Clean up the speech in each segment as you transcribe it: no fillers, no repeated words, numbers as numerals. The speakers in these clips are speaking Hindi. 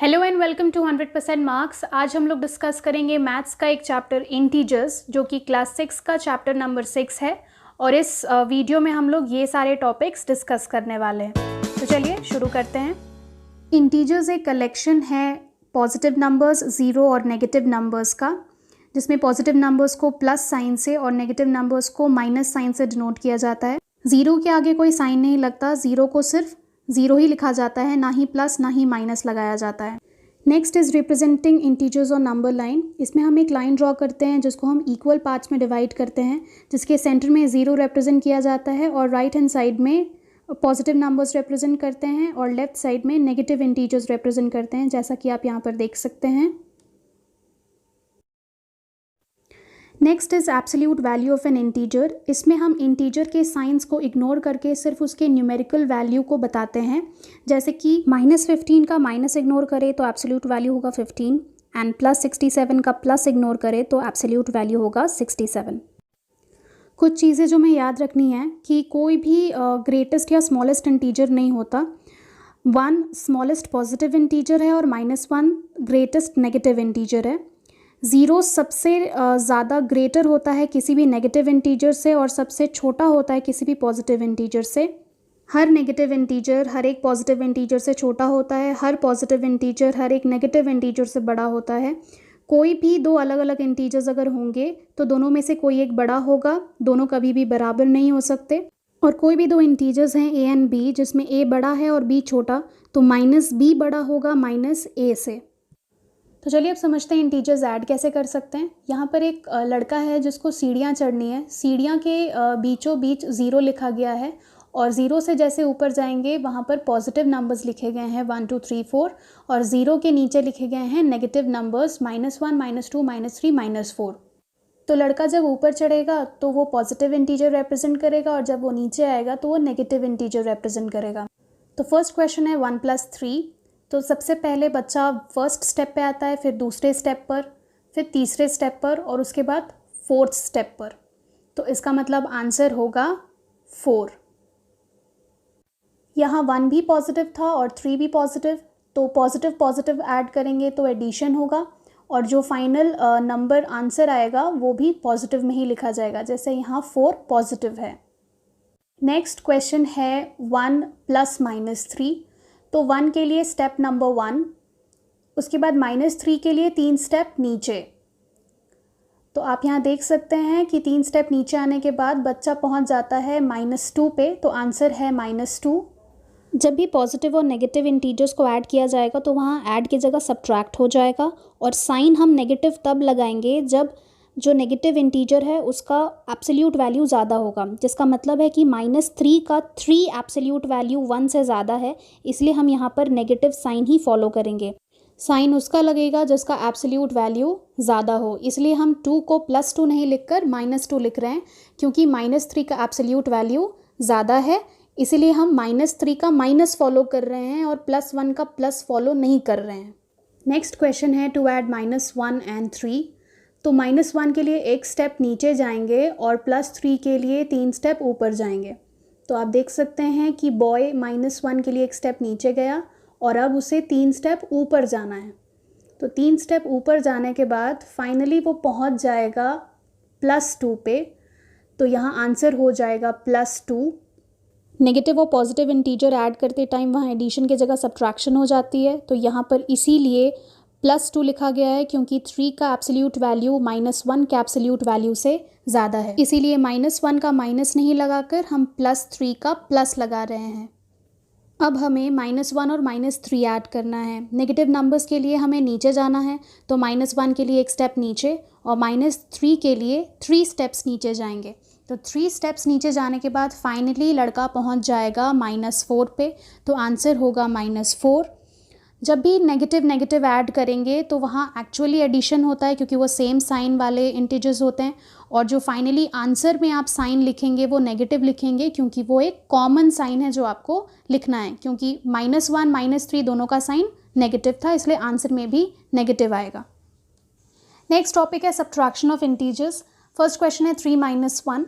Hello and welcome to 100% marks. आज हम लोग डिस्कस करेंगे मैथ्स का एक चैप्टर इंटीजर्स, जो कि क्लास 6 का चैप्टर नंबर 6 है। और इस वीडियो में हम लोग ये सारे टॉपिक्स डिस्कस करने वाले हैं। तो चलिए शुरू करते हैं। इंटीजर्स एक कलेक्शन है पॉजिटिव नंबर्स, ज़ीरो और नेगेटिव नंबर्स का, जिसमें पॉजिटिव नंबर्स को प्लस साइन से और नेगेटिव नंबर्स को माइनस साइन से डिनोट किया जाता है। ज़ीरो के आगे कोई साइन नहीं लगता, ज़ीरो को सिर्फ ज़ीरो ही लिखा जाता है, ना ही प्लस ना ही माइनस लगाया जाता है। नेक्स्ट इज़ रिप्रेजेंटिंग इंटीजर्स और नंबर लाइन। इसमें हम एक लाइन ड्रॉ करते हैं जिसको हम इक्वल पार्ट्स में डिवाइड करते हैं, जिसके सेंटर में ज़ीरो रिप्रेजेंट किया जाता है और राइट हैंड साइड में पॉजिटिव नंबर्स रिप्रेजेंट करते हैं और लेफ्ट साइड में नेगेटिव इंटीजर्स रिप्रेजेंट करते हैं, जैसा कि आप यहाँ पर देख सकते हैं। Next is absolute value of N integer. इसमें हम इंटीजर के साइंस को इग्नोर करके सिर्फ उसके न्यूमेरिकल वैल्यू को बताते हैं। जैसे कि -15 का माइनस इग्नोर करें तो एब्सोल्यूट वैल्यू होगा 15, एंड +67 का प्लस इग्नोर करें तो एब्सोल्यूट वैल्यू होगा 67। कुछ चीज़ें जो हमें याद रखनी है कि कोई भी ग्रेटेस्ट या स्मॉलेस्ट इंटीजर नहीं होता। 1 स्मॉलेस्ट पॉजिटिव इंटीजर है और -1 ग्रेटेस्ट नेगेटिव इंटीजर है। ज़ीरो सबसे ज़्यादा ग्रेटर होता है किसी भी नेगेटिव इंटीजर से और सबसे छोटा होता है किसी भी पॉजिटिव इंटीजर से। हर नेगेटिव इंटीजर हर एक पॉजिटिव इंटीजर से छोटा होता है, हर पॉजिटिव इंटीजर हर एक नेगेटिव इंटीजर से बड़ा होता है। कोई भी दो अलग अलग इंटीजर्स अगर होंगे तो दोनों में से कोई एक बड़ा होगा, दोनों कभी भी बराबर नहीं हो सकते। और कोई भी दो इंटीजर्स हैं a एंड b, जिसमें a बड़ा है और b छोटा, तो -b बड़ा होगा -a से। तो चलिए अब समझते हैं इंटीजर्स ऐड कैसे कर सकते हैं। यहाँ पर एक लड़का है जिसको सीढ़ियाँ चढ़नी है। सीढ़ियाँ के बीचों बीच ज़ीरो लिखा गया है और ज़ीरो से जैसे ऊपर जाएंगे वहाँ पर पॉजिटिव नंबर्स लिखे गए हैं 1 2 3 4, और ज़ीरो के नीचे लिखे गए हैं नेगेटिव नंबर्स -1 -2 -3 -4। तो लड़का जब ऊपर चढ़ेगा तो वो पॉजिटिव इंटीजर रिप्रेजेंट करेगा और जब वो नीचे आएगा तो वो नेगेटिव इंटीजर रिप्रेजेंट करेगा। तो फर्स्ट क्वेश्चन है 1 + 3। तो सबसे पहले बच्चा फर्स्ट स्टेप पे आता है, फिर दूसरे स्टेप पर, फिर तीसरे स्टेप पर और उसके बाद फोर्थ स्टेप पर। तो इसका मतलब आंसर होगा 4। यहाँ 1 भी पॉजिटिव था और 3 भी पॉजिटिव, तो पॉजिटिव पॉजिटिव ऐड करेंगे तो एडिशन होगा और जो फाइनल नंबर आंसर आएगा वो भी पॉजिटिव में ही लिखा जाएगा, जैसे यहाँ 4 पॉजिटिव है। नेक्स्ट क्वेश्चन है 1 + -3। तो 1 के लिए स्टेप नंबर 1, उसके बाद -3 के लिए 3 स्टेप नीचे। तो आप यहाँ देख सकते हैं कि 3 स्टेप नीचे आने के बाद बच्चा पहुँच जाता है -2 पे, तो आंसर है -2। जब भी पॉजिटिव और नेगेटिव इंटीजर्स को ऐड किया जाएगा तो वहाँ ऐड की जगह सब्ट्रैक्ट हो जाएगा और साइन हम नेगेटिव तब लगाएंगे जब जो नेगेटिव इंटीजर है उसका एब्सोल्यूट वैल्यू ज़्यादा होगा, जिसका मतलब है कि -3 का 3 एब्सोल्यूट वैल्यू 1 से ज़्यादा है, इसलिए हम यहाँ पर नेगेटिव साइन ही फॉलो करेंगे। साइन उसका लगेगा जिसका एब्सोल्यूट वैल्यू ज़्यादा हो, इसलिए हम 2 को +2 नहीं लिखकर -2 लिख रहे हैं, क्योंकि -3 का एब्सोल्यूट वैल्यू ज़्यादा है, इसीलिए हम -3 का माइनस फॉलो कर रहे हैं और +1 का प्लस फॉलो नहीं कर रहे हैं। नेक्स्ट क्वेश्चन है टू ऐड -1 एंड 3। तो -1 के लिए एक स्टेप नीचे जाएंगे और +3 के लिए 3 स्टेप ऊपर जाएंगे। तो आप देख सकते हैं कि बॉय -1 के लिए एक स्टेप नीचे गया और अब उसे 3 स्टेप ऊपर जाना है। तो 3 स्टेप ऊपर जाने के बाद फाइनली वो पहुंच जाएगा +2 पे, तो यहाँ आंसर हो जाएगा +2। नेगेटिव और पॉजिटिव इंटीजर ऐड करते टाइम वहाँ एडिशन की जगह सब्ट्रैक्शन हो जाती है, तो यहाँ पर इसीलिए +2 लिखा गया है, क्योंकि 3 का एब्सोल्यूट वैल्यू -1 के एब्सोल्यूट वैल्यू से ज़्यादा है, इसीलिए -1 का माइनस नहीं लगाकर हम +3 का प्लस लगा रहे हैं। अब हमें -1 और -3 ऐड करना है। नेगेटिव नंबर्स के लिए हमें नीचे जाना है, तो -1 के लिए एक स्टेप नीचे और -3 के लिए 3 स्टेप्स नीचे जाएंगे। तो 3 स्टेप्स नीचे जाने के बाद फाइनली लड़का पहुंच जाएगा -4 पे, तो आंसर होगा -4। जब भी नेगेटिव नेगेटिव ऐड करेंगे तो वहाँ एक्चुअली एडिशन होता है, क्योंकि वो सेम साइन वाले इंटीजर्स होते हैं, और जो फाइनली आंसर में आप साइन लिखेंगे वो नेगेटिव लिखेंगे, क्योंकि वो एक कॉमन साइन है जो आपको लिखना है, क्योंकि -1 -3 दोनों का साइन नेगेटिव था, इसलिए आंसर में भी नेगेटिव आएगा। नेक्स्ट टॉपिक है subtraction of integers. First question है 3 - 1।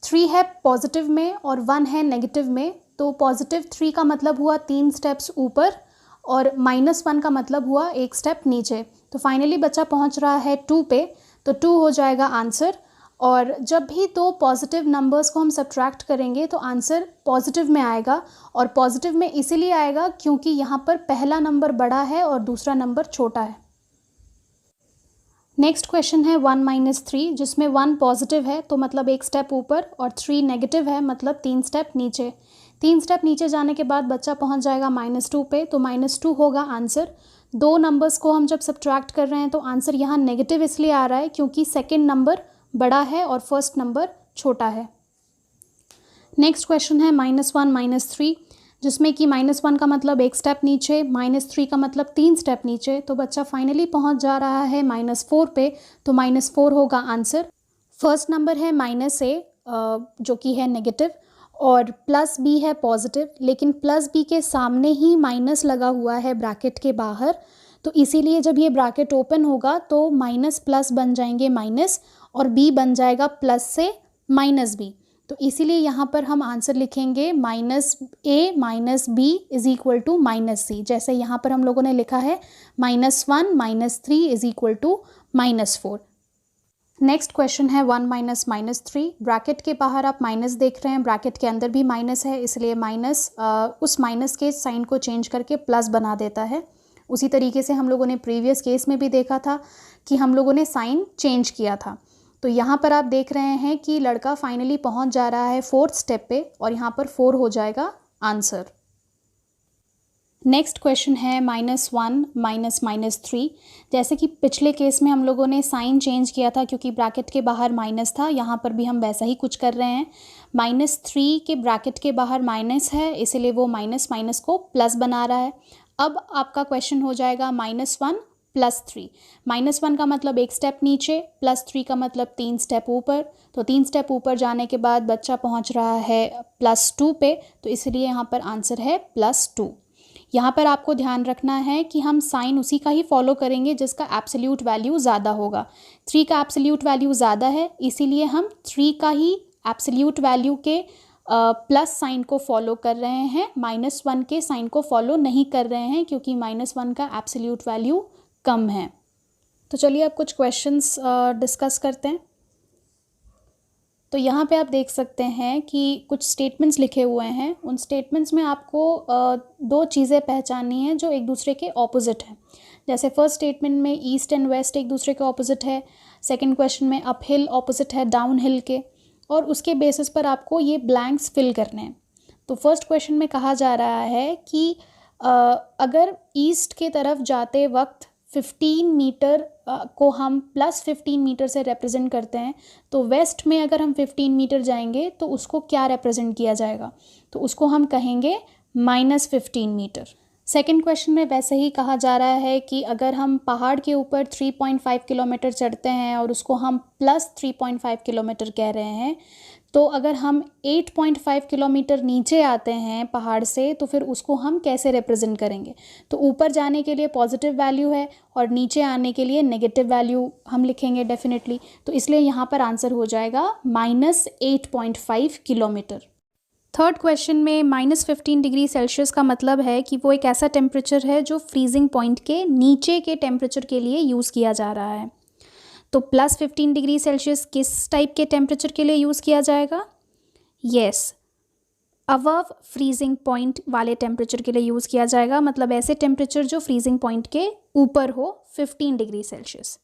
3 है पॉजिटिव में और 1 है नेगेटिव में, तो पॉजिटिव 3 का मतलब हुआ 3 स्टेप्स ऊपर और -1 का मतलब हुआ एक स्टेप नीचे। तो फाइनली बच्चा पहुंच रहा है 2 पे, तो 2 हो जाएगा आंसर। और जब भी दो पॉजिटिव नंबर्स को हम सब्ट्रैक्ट करेंगे तो आंसर पॉजिटिव में आएगा, और पॉजिटिव में इसीलिए आएगा क्योंकि यहाँ पर पहला नंबर बड़ा है और दूसरा नंबर छोटा है। नेक्स्ट क्वेश्चन है 1 - 3, जिसमें 1 पॉजिटिव है तो मतलब एक स्टेप ऊपर, और 3 नेगेटिव है मतलब 3 स्टेप नीचे। 3 स्टेप नीचे जाने के बाद बच्चा पहुंच जाएगा -2 पे, तो -2 होगा आंसर। दो नंबर्स को हम जब सब्ट्रैक्ट कर रहे हैं तो आंसर यहाँ नेगेटिव इसलिए आ रहा है क्योंकि सेकेंड नंबर बड़ा है और फर्स्ट नंबर छोटा है। नेक्स्ट क्वेश्चन है -1 - 3, जिसमें कि -1 का मतलब एक स्टेप नीचे, -3 का मतलब 3 स्टेप नीचे। तो बच्चा फाइनली पहुंच जा रहा है -4 पे, तो -4 होगा आंसर। फर्स्ट नंबर है -a जो कि है नेगेटिव, और +b है पॉजिटिव, लेकिन +b के सामने ही माइनस लगा हुआ है ब्रैकेट के बाहर। तो इसीलिए जब ये ब्रैकेट ओपन होगा तो माइनस प्लस बन जाएंगे माइनस, और b बन जाएगा प्लस से -b। तो इसीलिए यहाँ पर हम आंसर लिखेंगे -a - b = -c। जैसे यहाँ पर हम लोगों ने लिखा है -1 - 3 = -4। नेक्स्ट क्वेश्चन है 1 - 3। ब्रैकेट के बाहर आप माइनस देख रहे हैं, ब्रैकेट के अंदर भी माइनस है, इसलिए माइनस उस माइनस के साइन को चेंज करके प्लस बना देता है। उसी तरीके से हम लोगों ने प्रीवियस केस में भी देखा था कि हम लोगों ने साइन चेंज किया था। तो यहाँ पर आप देख रहे हैं कि लड़का फाइनली पहुँच जा रहा है 4th स्टेप पे, और यहाँ पर 4 हो जाएगा आंसर। नेक्स्ट क्वेश्चन है -1 - 3। जैसे कि पिछले केस में हम लोगों ने साइन चेंज किया था क्योंकि ब्रैकेट के बाहर माइनस था, यहाँ पर भी हम वैसा ही कुछ कर रहे हैं। -3 के ब्रैकेट के बाहर माइनस है, इसलिए वो माइनस माइनस को प्लस बना रहा है। अब आपका क्वेश्चन हो जाएगा -1 + 3। -1 का मतलब एक स्टेप नीचे, +3 का मतलब 3 स्टेप ऊपर। तो 3 स्टेप ऊपर जाने के बाद बच्चा पहुंच रहा है +2 पे, तो इसलिए यहाँ पर आंसर है +2। यहाँ पर आपको ध्यान रखना है कि हम साइन उसी का ही फॉलो करेंगे जिसका एब्सोल्यूट वैल्यू ज़्यादा होगा। 3 का एब्सोल्यूट वैल्यू ज़्यादा है, इसीलिए हम 3 का ही एब्सोल्यूट वैल्यू के प्लस साइन को फॉलो कर रहे हैं, -1 के साइन को फॉलो नहीं कर रहे हैं क्योंकि -1 का एब्सोल्यूट वैल्यू कम है। तो चलिए अब कुछ क्वेश्चंस डिस्कस करते हैं। तो यहाँ पे आप देख सकते हैं कि कुछ स्टेटमेंट्स लिखे हुए हैं। उन स्टेटमेंट्स में आपको दो चीज़ें पहचाननी है जो एक दूसरे के ऑपोजिट हैं। जैसे फर्स्ट स्टेटमेंट में ईस्ट एंड वेस्ट एक दूसरे के ऑपोजिट है, सेकंड क्वेश्चन में अप हिल ऑपोजिट है डाउन हिल के, और उसके बेसिस पर आपको ये ब्लैंक्स फिल करने हैं। तो फर्स्ट क्वेश्चन में कहा जा रहा है कि अगर ईस्ट के तरफ जाते वक्त 15 मीटर को हम +15 मीटर से रिप्रेजेंट करते हैं, तो वेस्ट में अगर हम 15 मीटर जाएंगे तो उसको क्या रिप्रेजेंट किया जाएगा? तो उसको हम कहेंगे -15 मीटर। सेकंड क्वेश्चन में वैसे ही कहा जा रहा है कि अगर हम पहाड़ के ऊपर 3.5 किलोमीटर चढ़ते हैं और उसको हम +3.5 किलोमीटर कह रहे हैं, तो अगर हम 8.5 किलोमीटर नीचे आते हैं पहाड़ से तो फिर उसको हम कैसे रिप्रेजेंट करेंगे? तो ऊपर जाने के लिए पॉजिटिव वैल्यू है और नीचे आने के लिए नेगेटिव वैल्यू हम लिखेंगे डेफिनेटली। तो इसलिए यहाँ पर आंसर हो जाएगा -8.5 किलोमीटर। थर्ड क्वेश्चन में -15 डिग्री सेल्सियस का मतलब है कि वो एक ऐसा टेम्परेचर है जो फ्रीजिंग पॉइंट के नीचे के टेम्परेचर के लिए यूज़ किया जा रहा है। तो +15 डिग्री सेल्सियस किस टाइप के टेम्परेचर के लिए यूज़ किया जाएगा? यस, अबव फ्रीजिंग पॉइंट वाले टेम्परेचर के लिए यूज़ किया जाएगा, मतलब ऐसे टेम्परेचर जो फ्रीजिंग पॉइंट के ऊपर हो 15 डिग्री सेल्सियस।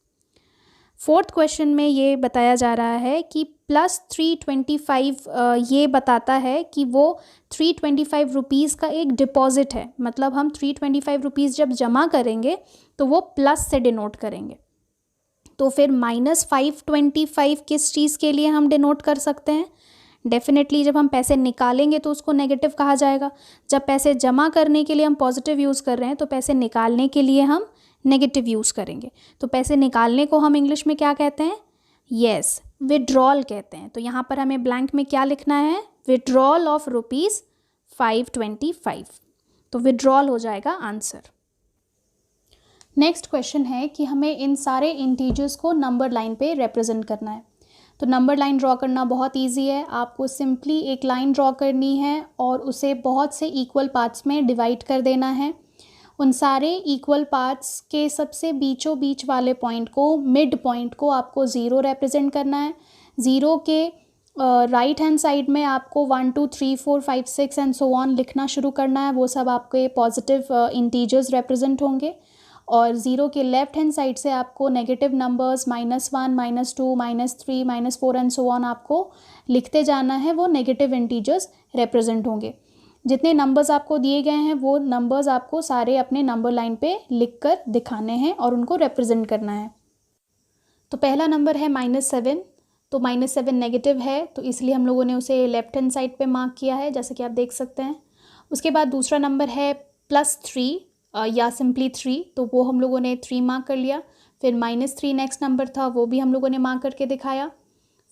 फोर्थ क्वेश्चन में ये बताया जा रहा है कि +325 ये बताता है कि वो 325 रुपीज़ का एक डिपॉजिट है, मतलब हम 325 रुपीज़ जब जमा करेंगे तो वो प्लस से डिनोट करेंगे। तो फिर -525 किस चीज़ के लिए हम डिनोट कर सकते हैं? डेफिनेटली जब हम पैसे निकालेंगे तो उसको नेगेटिव कहा जाएगा। जब पैसे जमा करने के लिए हम पॉजिटिव यूज़ कर रहे हैं तो पैसे निकालने के लिए हम नेगेटिव यूज़ करेंगे। तो पैसे निकालने को हम इंग्लिश में क्या कहते हैं? यस, विड्रॉल कहते हैं। तो यहाँ पर हमें ब्लैंक में क्या लिखना है? Withdrawal of ₹525। तो विड्रॉल हो जाएगा आंसर। नेक्स्ट क्वेश्चन है कि हमें इन सारे इंटीजर्स को नंबर लाइन पे रिप्रेजेंट करना है। तो नंबर लाइन ड्रॉ करना बहुत इजी है। आपको सिंपली एक लाइन ड्रॉ करनी है और उसे बहुत से इक्वल पार्ट्स में डिवाइड कर देना है, उन सारे इक्वल पार्ट्स के सबसे बीचों बीच वाले पॉइंट को, मिड पॉइंट को आपको 0 रिप्रेजेंट करना है। 0 के राइट हैंड साइड में आपको 1 2 3 4 5 6 एंड सो ऑन लिखना शुरू करना है, वो सब आपके पॉजिटिव इंटीजर्स रिप्रेजेंट होंगे। और 0 के लेफ्ट हैंड साइड से आपको negative numbers -1 -2 -3 -4 and so on आपको लिखते जाना है, वो नेगेटिव इंटीजर्स रिप्रेजेंट होंगे। जितने नंबर्स आपको दिए गए हैं वो नंबर्स आपको सारे अपने नंबर लाइन पे लिख कर दिखाने हैं और उनको रिप्रेजेंट करना है। तो पहला नंबर है -7, तो -7 नेगेटिव है, तो इसलिए हम लोगों ने उसे लेफ्ट हैंड साइड पे मार्क किया है, जैसे कि आप देख सकते हैं। उसके बाद दूसरा नंबर है +3 या सिंपली 3, तो वो हम लोगों ने 3 मार्क कर लिया। फिर -3 नेक्स्ट नंबर था, वो भी हम लोगों ने मार्क करके दिखाया।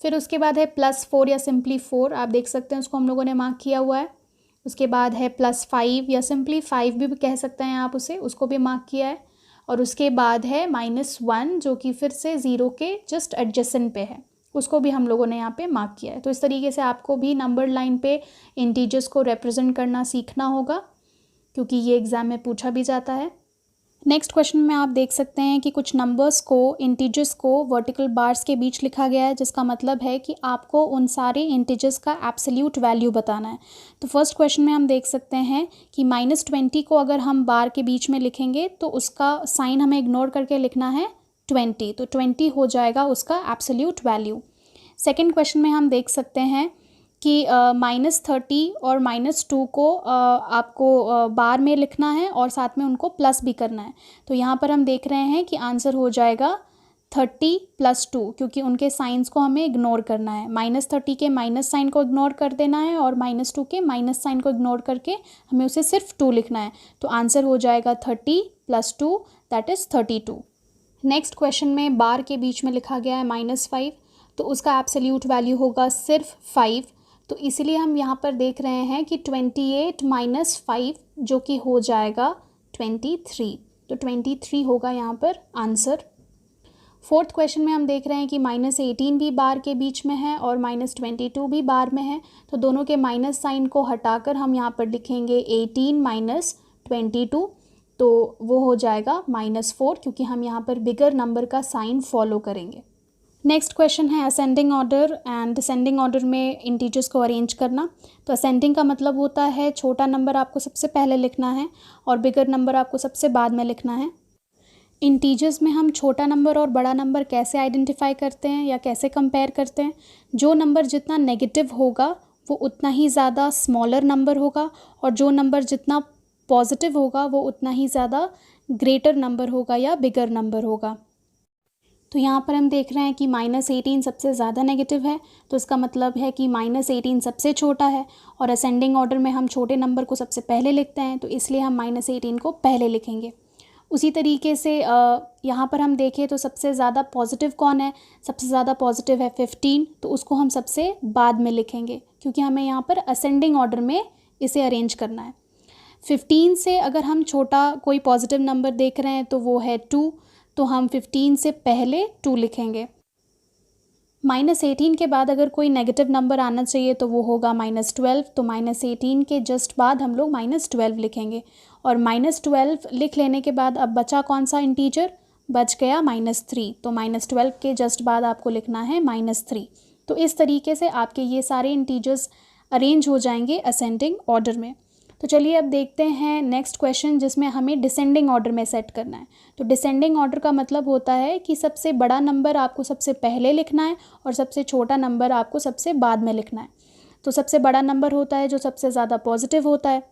फिर उसके बाद है +4 या सिंपली 4, आप देख सकते हैं, उसको हम लोगों ने मार्क किया हुआ है। उसके बाद है +5 या सिंपली 5 भी कह सकते हैं आप उसे, उसको भी मार्क किया है। और उसके बाद है -1 जो कि फिर से 0 के जस्ट एडजेसेंट पे है, उसको भी हम लोगों ने यहाँ पे मार्क किया है। तो इस तरीके से आपको भी नंबर लाइन पे इंटीजर्स को रिप्रेजेंट करना सीखना होगा, क्योंकि ये एग्ज़ाम में पूछा भी जाता है। नेक्स्ट क्वेश्चन में आप देख सकते हैं कि कुछ नंबर्स को, इंटीजर्स को वर्टिकल बार्स के बीच लिखा गया है, जिसका मतलब है कि आपको उन सारे इंटीजर्स का एब्सोल्यूट वैल्यू बताना है। तो फर्स्ट क्वेश्चन में हम देख सकते हैं कि -20 को अगर हम बार के बीच में लिखेंगे तो उसका साइन हमें इग्नोर करके लिखना है 20, तो 20 हो जाएगा उसका एब्सोल्यूट वैल्यू। सेकेंड क्वेश्चन में हम देख सकते हैं कि -30 और -2 को आपको बार में लिखना है और साथ में उनको प्लस भी करना है। तो यहाँ पर हम देख रहे हैं कि आंसर हो जाएगा 30 + 2, क्योंकि उनके साइंस को हमें इग्नोर करना है। -30 के माइनस साइन को इग्नोर कर देना है और -2 के माइनस साइन को इग्नोर करके हमें उसे सिर्फ 2 लिखना है। तो आंसर हो जाएगा 30 + 2 दैट इज़ 32। नेक्स्ट क्वेश्चन में बार के बीच में लिखा गया है -5, तो उसका एब्सोल्यूट वैल्यू होगा सिर्फ 5। तो इसलिए हम यहाँ पर देख रहे हैं कि 28 - 5 जो कि हो जाएगा 23, तो 23 होगा यहाँ पर आंसर। फोर्थ क्वेश्चन में हम देख रहे हैं कि -18 भी बार के बीच में है और -22 भी बार में है, तो दोनों के माइनस साइन को हटाकर हम यहाँ पर लिखेंगे 18 - 22, तो वो हो जाएगा -4, क्योंकि हम यहाँ पर बिगर नंबर का साइन फॉलो करेंगे। नेक्स्ट क्वेश्चन है ascending order and descending order में इंटीजर्स को अरेंज करना। तो असेंडिंग का मतलब होता है छोटा नंबर आपको सबसे पहले लिखना है और बिगर नंबर आपको सबसे बाद में लिखना है। इंटीजर्स में हम छोटा नंबर और बड़ा नंबर कैसे आइडेंटिफाई करते हैं या कैसे कंपेयर करते हैं? जो नंबर जितना नेगेटिव होगा वो उतना ही ज़्यादा स्मॉलर नंबर होगा, और जो नंबर जितना पॉजिटिव होगा वो उतना ही ज़्यादा ग्रेटर नंबर होगा या बिगर नंबर होगा। तो यहाँ पर हम देख रहे हैं कि -18 सबसे ज़्यादा नेगेटिव है, तो इसका मतलब है कि -18 सबसे छोटा है, और असेंडिंग ऑर्डर में हम छोटे नंबर को सबसे पहले लिखते हैं, तो इसलिए हम -18 को पहले लिखेंगे। उसी तरीके से यहाँ पर हम देखें तो सबसे ज़्यादा पॉजिटिव कौन है? सबसे ज़्यादा पॉजिटिव है 15, तो उसको हम सबसे बाद में लिखेंगे, क्योंकि हमें यहाँ पर असेंडिंग ऑर्डर में इसे अरेंज करना है। 15 से अगर हम छोटा कोई पॉजिटिव नंबर देख रहे हैं तो वो है 2, तो हम 15 से पहले 2 लिखेंगे। -18 के बाद अगर कोई नेगेटिव नंबर आना चाहिए तो वो होगा -12, तो -18 के जस्ट बाद हम लोग -12 लिखेंगे, और -12 लिख लेने के बाद अब बचा कौन सा इंटीजर? बच गया -3, तो -12 के जस्ट बाद आपको लिखना है -3। तो इस तरीके से आपके ये सारे इंटीजर्स अरेंज हो जाएंगे असेंडिंग ऑर्डर में। तो चलिए अब देखते हैं नेक्स्ट क्वेश्चन, जिसमें हमें डिसेंडिंग ऑर्डर में सेट करना है। तो डिसेंडिंग ऑर्डर का मतलब होता है कि सबसे बड़ा नंबर आपको सबसे पहले लिखना है और सबसे छोटा नंबर आपको सबसे बाद में लिखना है। तो सबसे बड़ा नंबर होता है जो सबसे ज़्यादा पॉजिटिव होता है,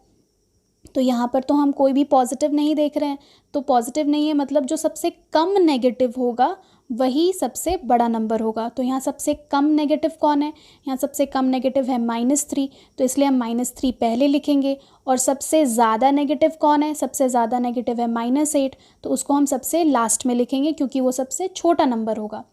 तो यहाँ पर तो हम कोई भी पॉजिटिव नहीं देख रहे हैं, तो पॉजिटिव नहीं है मतलब जो सबसे कम नेगेटिव होगा वही सबसे बड़ा नंबर होगा। तो यहाँ सबसे कम नेगेटिव कौन है? यहाँ सबसे कम नेगेटिव है -3, तो इसलिए हम -3 पहले लिखेंगे। और सबसे ज़्यादा नेगेटिव कौन है? सबसे ज़्यादा नेगेटिव है -8, तो उसको हम सबसे लास्ट में लिखेंगे, क्योंकि वो सबसे छोटा नंबर होगा।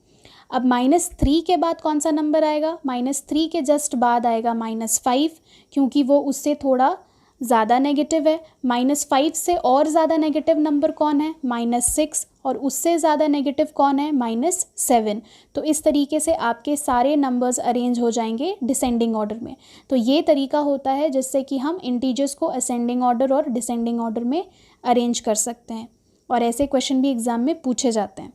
अब -3 के बाद कौन सा नंबर आएगा? -3 के जस्ट बाद आएगा -5, क्योंकि वो उससे थोड़ा ज़्यादा नेगेटिव है। -5 से और ज़्यादा नेगेटिव नंबर कौन है? -6, और उससे ज़्यादा नेगेटिव कौन है? -7। तो इस तरीके से आपके सारे नंबर्स अरेंज हो जाएंगे डिसेंडिंग ऑर्डर में। तो ये तरीका होता है जिससे कि हम इंटीजर्स को असेंडिंग ऑर्डर और डिसेंडिंग ऑर्डर में अरेंज कर सकते हैं, और ऐसे क्वेश्चन भी एग्ज़ाम में पूछे जाते हैं।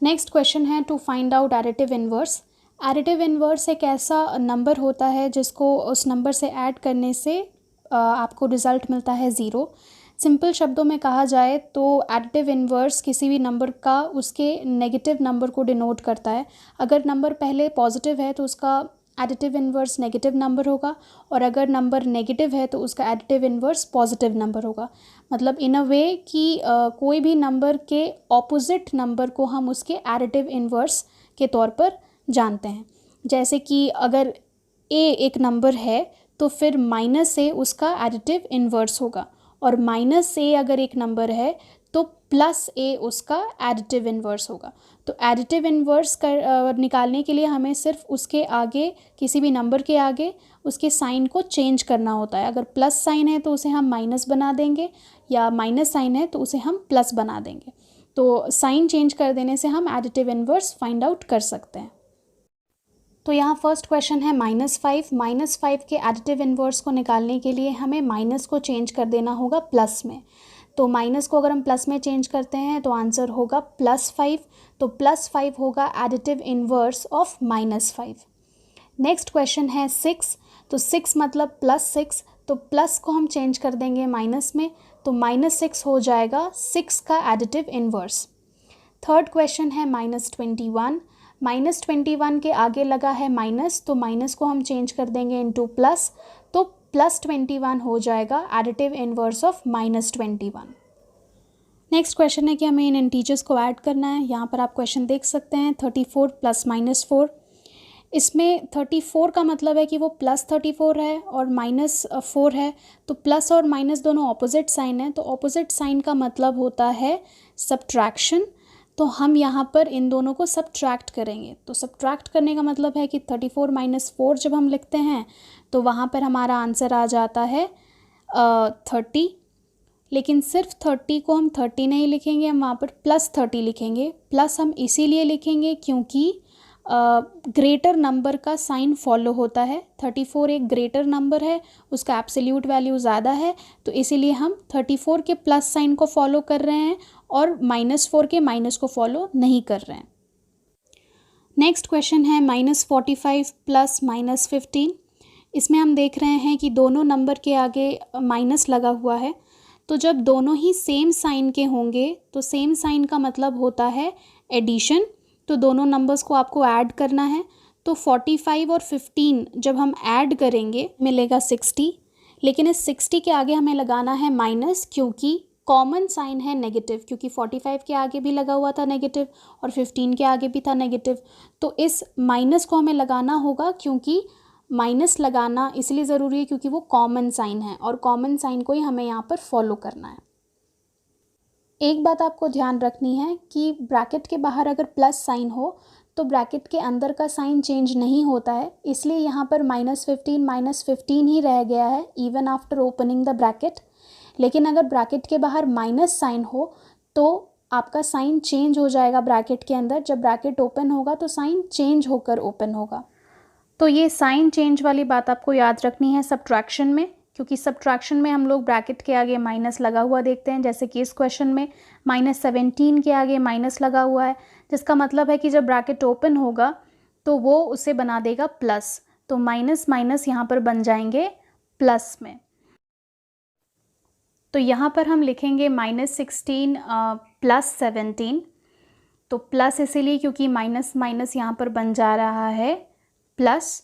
नेक्स्ट क्वेश्चन है to find out additive inverse. Additive inverse एक ऐसा नंबर होता है जिसको उस नंबर से ऐड करने से आपको रिज़ल्ट मिलता है ज़ीरो। सिंपल शब्दों में कहा जाए तो एडिटिव इन्वर्स किसी भी नंबर का उसके नेगेटिव नंबर को डिनोट करता है। अगर नंबर पहले पॉजिटिव है तो उसका एडिटिव इन्वर्स नेगेटिव नंबर होगा, और अगर नंबर नेगेटिव है तो उसका एडिटिव इन्वर्स पॉजिटिव नंबर होगा। मतलब इन अ वे कि कोई भी नंबर के ऑपोजिट नंबर को हम उसके एडिटिव इन्वर्स के तौर पर जानते हैं। जैसे कि अगर ए एक नंबर है तो फिर माइनस ए उसका एडिटिव इन्वर्स होगा, और माइनस ए अगर एक नंबर है तो प्लस ए उसका एडिटिव इन्वर्स होगा। तो एडिटिव इन्वर्स निकालने के लिए हमें सिर्फ उसके आगे, किसी भी नंबर के आगे उसके साइन को चेंज करना होता है। अगर प्लस साइन है तो उसे हम माइनस बना देंगे, या माइनस साइन है तो उसे हम प्लस बना देंगे। तो साइन चेंज कर देने से हम एडिटिव इन्वर्स फाइंड आउट कर सकते हैं। तो यहाँ फर्स्ट क्वेश्चन है -5। -5 के एडिटिव इन्वर्स को निकालने के लिए हमें माइनस को चेंज कर देना होगा प्लस में। तो माइनस को अगर हम प्लस में चेंज करते हैं तो आंसर होगा +5। तो +5 होगा additive inverse of -5। Next question है 6। तो 6 मतलब +6, तो प्लस को हम चेंज कर देंगे माइनस में, तो -6 हो जाएगा 6 का एडिटिव इन्वर्स। थर्ड क्वेश्चन है -21। -21 के आगे लगा है माइनस, तो माइनस को हम चेंज कर देंगे इनटू प्लस, तो +21 हो जाएगा additive inverse of -21। Next question है कि हमें इन इंटीजर्स को ऐड करना है। यहाँ पर आप क्वेश्चन देख सकते हैं 34 + -4। इसमें 34 का मतलब है कि वो +34 है और -4 है, तो प्लस और माइनस दोनों ऑपोजिट साइन है, तो ऑपोजिट साइन का मतलब होता है सब्ट्रैक्शन। तो हम यहाँ पर इन दोनों को सब्ट्रैक्ट करेंगे। तो सब्ट्रैक्ट करने का मतलब है कि 34 - 4 जब हम लिखते हैं तो वहाँ पर हमारा आंसर आ जाता है 30। लेकिन सिर्फ 30 को हम 30 नहीं लिखेंगे, हम वहाँ पर +30 लिखेंगे। प्लस हम इसीलिए लिखेंगे क्योंकि ग्रेटर नंबर का साइन फॉलो होता है। 34 एक ग्रेटर नंबर है, उसका एब्सोल्यूट वैल्यू ज़्यादा है, तो इसीलिए हम 34 के प्लस साइन को फॉलो कर रहे हैं और -4 के माइनस को फॉलो नहीं कर रहे हैं। नेक्स्ट क्वेश्चन है -45 + -15। इसमें हम देख रहे हैं कि दोनों नंबर के आगे माइनस लगा हुआ है, तो जब दोनों ही सेम साइन के होंगे तो सेम साइन का मतलब होता है एडिशन। तो दोनों नंबर्स को आपको ऐड करना है। तो 45 और 15 जब हम ऐड करेंगे मिलेगा 60, लेकिन इस 60 के आगे हमें लगाना है माइनस, क्योंकि कॉमन साइन है नेगेटिव, क्योंकि 45 के आगे भी लगा हुआ था नेगेटिव और 15 के आगे भी था नेगेटिव। तो इस माइनस को हमें लगाना होगा, क्योंकि माइनस लगाना इसलिए ज़रूरी है क्योंकि वो कॉमन साइन है, और कॉमन साइन को ही हमें यहाँ पर फॉलो करना है। एक बात आपको ध्यान रखनी है कि ब्रैकेट के बाहर अगर प्लस साइन हो तो ब्रैकेट के अंदर का साइन चेंज नहीं होता है, इसलिए यहाँ पर -15 ही रह गया है even after opening the bracket. लेकिन अगर ब्रैकेट के बाहर माइनस साइन हो तो आपका साइन चेंज हो जाएगा ब्रैकेट के अंदर। जब ब्रैकेट ओपन होगा तो साइन चेंज होकर ओपन होगा। तो ये साइन चेंज वाली बात आपको याद रखनी है सब्ट्रैक्शन में, क्योंकि सब्ट्रैक्शन में हम लोग ब्रैकेट के आगे माइनस लगा हुआ देखते हैं। जैसे कि इस क्वेश्चन में -17 के आगे माइनस लगा हुआ है, जिसका मतलब है कि जब ब्रैकेट ओपन होगा तो वो उसे बना देगा प्लस। तो माइनस माइनस यहाँ पर बन जाएंगे प्लस में। तो यहाँ पर हम लिखेंगे -16 + 17। तो प्लस इसीलिए क्योंकि माइनस माइनस यहाँ पर बन जा रहा है प्लस।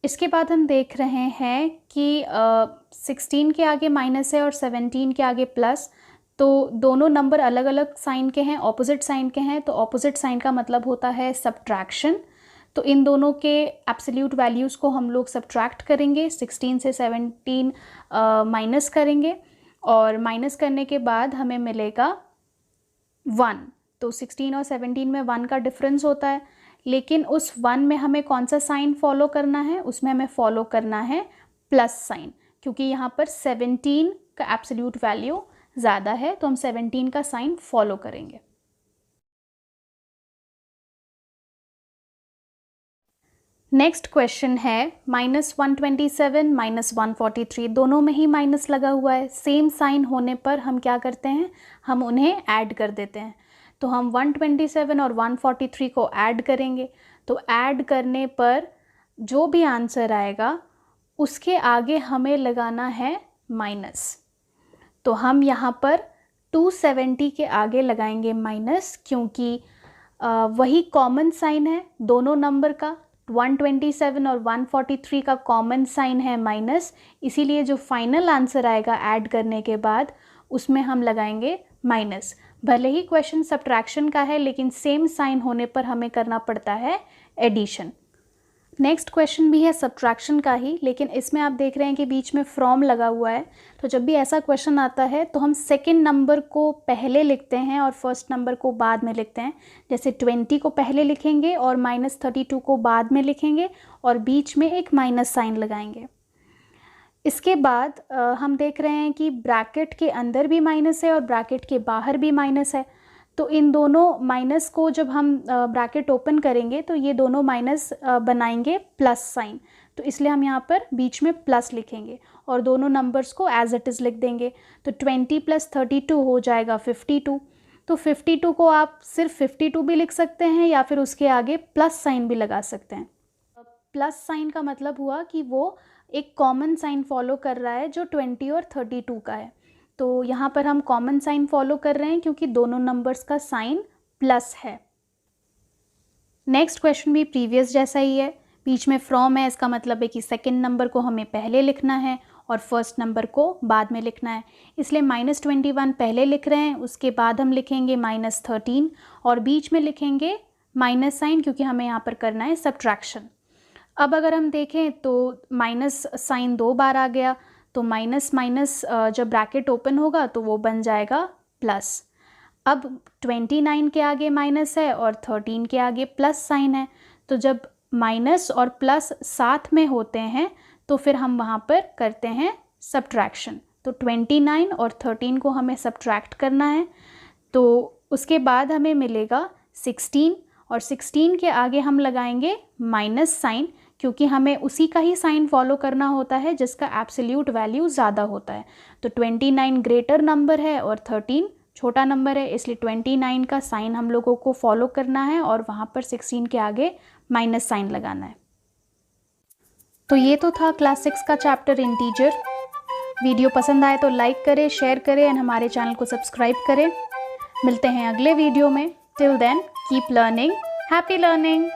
इसके बाद हम देख रहे हैं कि 16 के आगे माइनस है और 17 के आगे प्लस, तो दोनों नंबर अलग अलग साइन के हैं, ऑपोजिट साइन के हैं, तो ऑपोजिट साइन का मतलब होता है सब्ट्रैक्शन। तो इन दोनों के एब्सोल्यूट वैल्यूज़ को हम लोग सब्ट्रैक्ट करेंगे, 16 से 17 माइनस करेंगे, और माइनस करने के बाद हमें मिलेगा 1। तो 16 और 17 में 1 का डिफरेंस होता है, लेकिन उस 1 में हमें कौन सा साइन फॉलो करना है, उसमें हमें फॉलो करना है प्लस साइन, क्योंकि यहाँ पर 17 का एब्सोल्यूट वैल्यू ज़्यादा है, तो हम 17 का साइन फॉलो करेंगे। नेक्स्ट क्वेश्चन है -127 -143, दोनों में ही माइनस लगा हुआ है। सेम साइन होने पर हम क्या करते हैं, हम उन्हें ऐड कर देते हैं। तो हम 127 और 143 को ऐड करेंगे। तो ऐड करने पर जो भी आंसर आएगा उसके आगे हमें लगाना है माइनस। तो हम यहाँ पर 270 के आगे लगाएंगे माइनस, क्योंकि वही कॉमन साइन है दोनों नंबर का। 127 और 143 का कॉमन साइन है माइनस, इसीलिए जो फाइनल आंसर आएगा ऐड करने के बाद उसमें हम लगाएंगे माइनस। भले ही क्वेश्चन सब्ट्रैक्शन का है, लेकिन सेम साइन होने पर हमें करना पड़ता है एडिशन। नेक्स्ट क्वेश्चन भी है सब्ट्रैक्शन का ही, लेकिन इसमें आप देख रहे हैं कि बीच में फ्रॉम लगा हुआ है। तो जब भी ऐसा क्वेश्चन आता है तो हम सेकंड नंबर को पहले लिखते हैं और फर्स्ट नंबर को बाद में लिखते हैं। जैसे 20 को पहले लिखेंगे और -32 को बाद में लिखेंगे और बीच में एक माइनस साइन लगाएंगे। इसके बाद हम देख रहे हैं कि ब्रैकेट के अंदर भी माइनस है और ब्रैकेट के बाहर भी माइनस है। तो इन दोनों माइनस को जब हम ब्रैकेट ओपन करेंगे तो ये दोनों माइनस बनाएंगे प्लस साइन। तो इसलिए हम यहाँ पर बीच में प्लस लिखेंगे और दोनों नंबर्स को एज इट इज़ लिख देंगे। तो 20 + 32 हो जाएगा 52। तो 52 को आप सिर्फ 52 भी लिख सकते हैं या फिर उसके आगे प्लस साइन भी लगा सकते हैं। प्लस साइन का मतलब हुआ कि वो एक कॉमन साइन फॉलो कर रहा है जो 20 और 32 का है। तो यहाँ पर हम कॉमन साइन फॉलो कर रहे हैं क्योंकि दोनों नंबर्स का साइन प्लस है। नेक्स्ट क्वेश्चन भी प्रीवियस जैसा ही है, बीच में फ्रॉम है, इसका मतलब है कि सेकंड नंबर को हमें पहले लिखना है और फर्स्ट नंबर को बाद में लिखना है। इसलिए -21 पहले लिख रहे हैं, उसके बाद हम लिखेंगे -13 और बीच में लिखेंगे माइनस साइन, क्योंकि हमें यहाँ पर करना है सब्ट्रैक्शन। अब अगर हम देखें तो माइनस साइन 2 बार आ गया, तो माइनस माइनस जब ब्रैकेट ओपन होगा तो वो बन जाएगा प्लस। अब 29 के आगे माइनस है और 13 के आगे प्लस साइन है। तो जब माइनस और प्लस साथ में होते हैं तो फिर हम वहाँ पर करते हैं सब्ट्रैक्शन। तो 29 और 13 को हमें सब्ट्रैक्ट करना है। तो उसके बाद हमें मिलेगा 16 और 16 के आगे हम लगाएंगे माइनस साइन, क्योंकि हमें उसी का ही साइन फॉलो करना होता है जिसका एब्सोल्यूट वैल्यू ज़्यादा होता है। तो 29 ग्रेटर नंबर है और 13 छोटा नंबर है, इसलिए 29 का साइन हम लोगों को फॉलो करना है और वहाँ पर 16 के आगे माइनस साइन लगाना है। तो ये तो था क्लास 6 का चैप्टर इंटीजर। वीडियो पसंद आए तो लाइक करें, शेयर करें एंड हमारे चैनल को सब्सक्राइब करें। मिलते हैं अगले वीडियो में। Till then keep learning, happy learning.